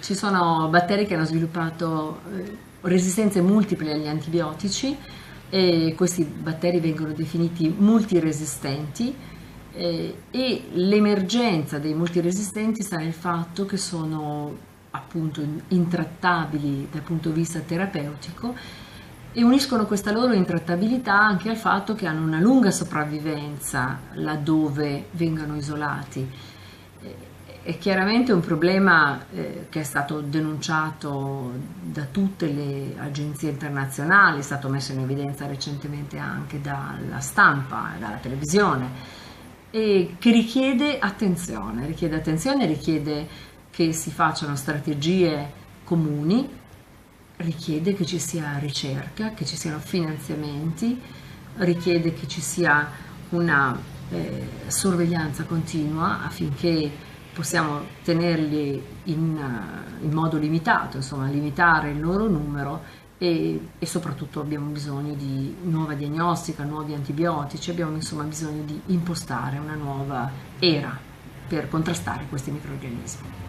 Ci sono batteri che hanno sviluppato resistenze multiple agli antibiotici e questi batteri vengono definiti multiresistenti e l'emergenza dei multiresistenti sta nel fatto che sono appunto intrattabili dal punto di vista terapeutico e uniscono questa loro intrattabilità anche al fatto che hanno una lunga sopravvivenza laddove vengano isolati. È chiaramente un problema che è stato denunciato da tutte le agenzie internazionali, è stato messo in evidenza recentemente anche dalla stampa, dalla televisione, e che richiede attenzione, richiede che si facciano strategie comuni, richiede che ci sia ricerca, che ci siano finanziamenti, richiede che ci sia una sorveglianza continua affinché possiamo tenerli in modo limitato, insomma limitare il loro numero e soprattutto abbiamo bisogno di nuova diagnostica, nuovi antibiotici, abbiamo insomma bisogno di impostare una nuova era per contrastare questi microrganismi.